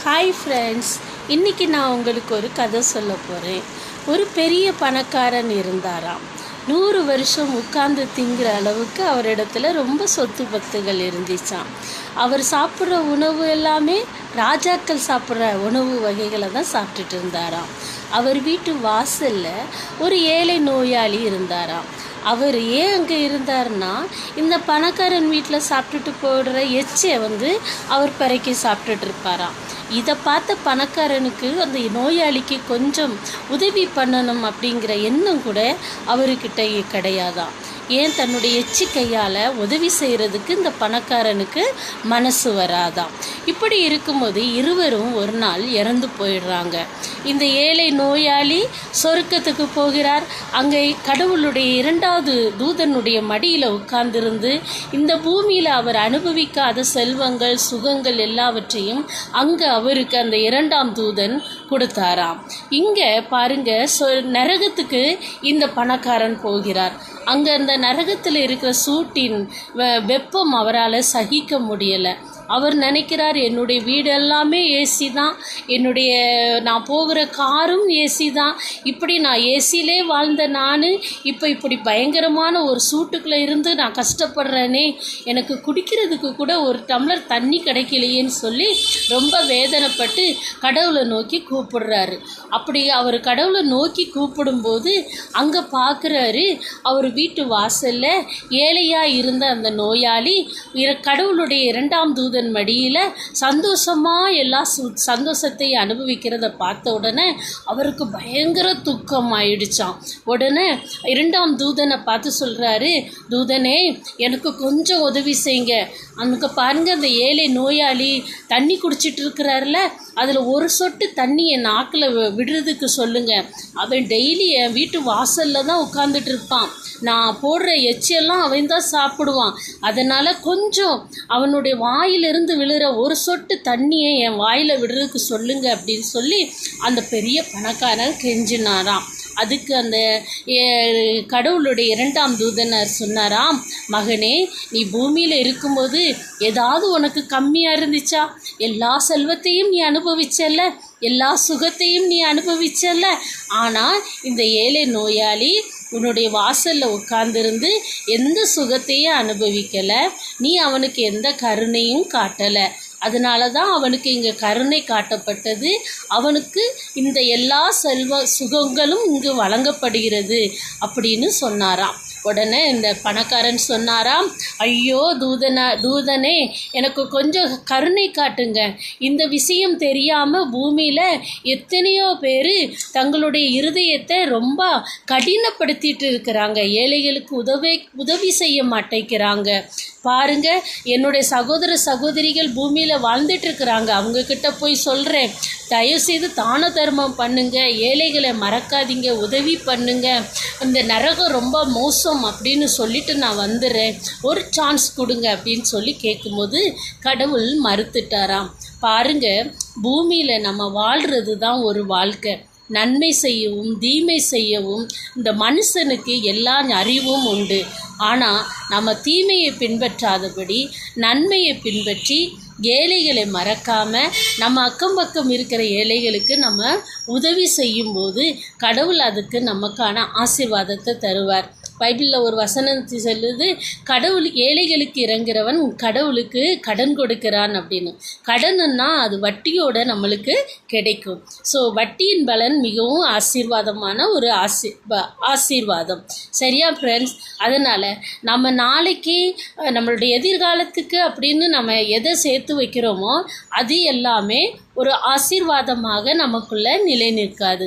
Hi friends, இன்றைக்கி நான் உங்களுக்கு ஒரு கதை சொல்ல போகிறேன். ஒரு பெரிய பணக்காரன் இருந்தாராம். 100 வருஷம் உட்கார்ந்து திங்கிற அளவுக்கு அவரிடத்துல ரொம்ப சொத்து பத்துகள் இருந்துச்சாம். அவர் சாப்பிட்ற உணவு எல்லாமே ராஜாக்கள் சாப்பிட்ற உணவு வகைகளை தான் சாப்பிட்டுட்டு இருந்தாராம். அவர் வீட்டு வாசலில் ஒரு ஏழை நோயாளி இருந்தாராம். அவர் ஏன் அங்கே இருந்தார்னா, இந்த பணக்காரன் வீட்டில் சாப்பிட்டுட்டு போடுற எச்சை அவர் பிறக்கி சாப்பிட்டுட்டு இருப்பாராம். இதை பார்த்த பணக்காரனுக்கு அந்த நோயாளிக்கு கொஞ்சம் உதவி பண்ணணும் அப்படிங்கிற எண்ணம் கூட அவர்கிட்ட கிடையாதான். ஏன் தன்னுடைய எச்சி கையால் உதவி செய்கிறதுக்கு இந்த பணக்காரனுக்கு மனசு வராதான். இப்படி இருக்கும்போது இருவரும் ஒரு நாள் இறந்து போயிடுறாங்க. இந்த ஏழை நோயாளி சொர்க்கத்துக்கு போகிறார். அங்கே கடவுளுடைய 2வது தூதனுடைய மடியில் உட்கார்ந்திருந்து இந்த பூமியில் அவர் அனுபவிக்காத செல்வங்கள் சுகங்கள் எல்லாவற்றையும் அங்கே அவருக்கு அந்த 2ஆம் தூதன் கொடுத்தாராம். இங்கே பாருங்க, நரகத்துக்கு இந்த பணக்காரன் போகிறார். அங்கே அந்த நரகத்தில் இருக்கிற சூட்டின் வெப்பம் அவரால் சகிக்க முடியலை. அவர் நினைக்கிறார், என்னுடைய வீடு எல்லாமே ஏசி தான், நான் போகிற காரும் ஏசி தான், இப்படி நான் ஏசியிலே வாழ்ந்த நான் இப்போ இப்படி பயங்கரமான ஒரு சூட்டுக்குள்ளே இருந்து நான் கஷ்டப்படுறேனே, எனக்கு குடிக்கிறதுக்கு கூட ஒரு டம்ளர் தண்ணி கிடைக்கலையேன்னு சொல்லி ரொம்ப வேதனைப்பட்டு கடவுளை நோக்கி கூப்பிடுறாரு. அப்படி அவர் கடவுளை நோக்கி கூப்பிடும்போது அங்கே பார்க்குறாரு, அவர் வீட்டு வாசலில் ஏழையாக இருந்த அந்த நோயாளி கடவுளுடைய 2ஆம் தூதன் மடியில் சந்தோஷமாக எல்லா சந்தோஷத்தை அனுபவிக்கிறத பார்த்த உடனே அவருக்கு பயங்கர துக்கம் ஆயிடுச்சான். உடனே 2ஆம் தூதனை பார்த்து சொல்கிறாரு, தூதனே எனக்கு கொஞ்சம் உதவி செய்யுங்க. அங்கே பாருங்கள், அந்த ஏழை நோயாளி தண்ணி குடிச்சிட்டு இருக்கிறாருல, அதில் ஒரு சொட்டு தண்ணி என் நாக்கில் விடுறதுக்கு சொல்லுங்கள். அவன் டெய்லி என் வீட்டு வாசலில் தான் உட்காந்துட்டு இருப்பான். நான் போடுற எச்சியெல்லாம் அவன் தான் சாப்பிடுவான். அதனால் கொஞ்சம் அவனுடைய வாயிலிருந்து விழுற ஒரு சொட்டு தண்ணியை என் வாயில் விடுறதுக்கு சொல்லுங்க அப்படின்னு சொல்லி அந்த பெரிய பணக்காரன் கெஞ்சினாராம். அதுக்கு அந்த கடவுளுடைய 2ஆம் தூதனர் சொன்னாராம், மகனே, நீ பூமியில் இருக்கும்போது ஏதாவது உனக்கு கம்மியாக இருந்துச்சா? எல்லா செல்வத்தையும் நீ அனுபவிச்சல்ல, எல்லா சுகத்தையும் நீ அனுபவிச்சல்ல. ஆனால் இந்த ஏழை நோயாளி உன்னுடைய வாசலில் உட்கார்ந்துருந்து எந்த சுகத்தையும் அனுபவிக்கலை, நீ அவனுக்கு எந்த கருணையும் காட்டலை. அதனால தான் அவனுக்கு இங்கே கருணை காட்டப்பட்டது. அவனுக்கு இந்த எல்லா சுகங்களும் இங்கு வழங்கப்படுகிறது அப்படின்னு சொன்னாராம். உடனே இந்த பணக்காரன் சொன்னாராம், ஐயோ தூதனே, எனக்கு கொஞ்சம் கருணை காட்டுங்க. இந்த விஷயம் தெரியாமல் பூமியில் எத்தனையோ பேர் தங்களுடைய இருதயத்தை ரொம்ப கடினப்படுத்திட்டு இருக்கிறாங்க. ஏழைகளுக்கு உதவி செய்ய மாட்டேங்கிறாங்க. பாருங்க, என்னுடைய சகோதர சகோதரிகள் பூமியில் வாழ்ந்துட்டு இருக்கிறாங்க. அவங்கக்கிட்ட போய் சொல்கிறேன், தயவுசெய்து தான தர்மம் பண்ணுங்க, ஏழைகளை மறக்காதீங்க, உதவி பண்ணுங்க, இந்த நரகம் ரொம்ப மோசம் அப்படின்னு சொல்லிட்டு நான் வந்துடுறேன், ஒரு சான்ஸ் கொடுங்க அப்படின்னு சொல்லி கேட்கும்போது கடவுள் மறுத்துட்டாராம். பாருங்க, பூமியில் நம்ம வாழ்கிறது தான் ஒரு வாழ்க்கை. நன்மை செய்யவும் தீமை செய்யவும் இந்த மனுஷனுக்கு எல்லா அறிவும் உண்டு. ஆனால் நம்ம தீமையை பின்பற்றாதபடி நன்மையை பின்பற்றி ஏழைகளை மறக்காமல் நம்ம அக்கம் பக்கம் இருக்கிற ஏழைகளுக்கு நம்ம உதவி செய்யும்போது கடவுள் அதுக்கு நமக்கான ஆசீர்வாதத்தை தருவார். பைபிளில் ஒரு வசனம் சொல்லுது, கடவுள் ஏழைகளுக்கு இறங்குறவன் கடவுளுக்கு கடன் கொடுக்கிறான் அப்படின்னு. கடனுன்னா அது வட்டியோட நம்மளுக்கு கிடைக்கும். ஸோ வட்டியின் பலன் மிகவும் ஆசீர்வாதமான ஒரு ஆசீர்வாதம். சரியா ஃப்ரெண்ட்ஸ்? அதனால் நம்ம நாளைக்கு நம்மளுடைய எதிர்காலத்துக்கு அப்படின்னு நம்ம எதை சேர்த்து வைக்கிறோமோ அது எல்லாமே ஒரு ஆசீர்வாதமாக நமக்குள்ளே நிலை நிற்காது.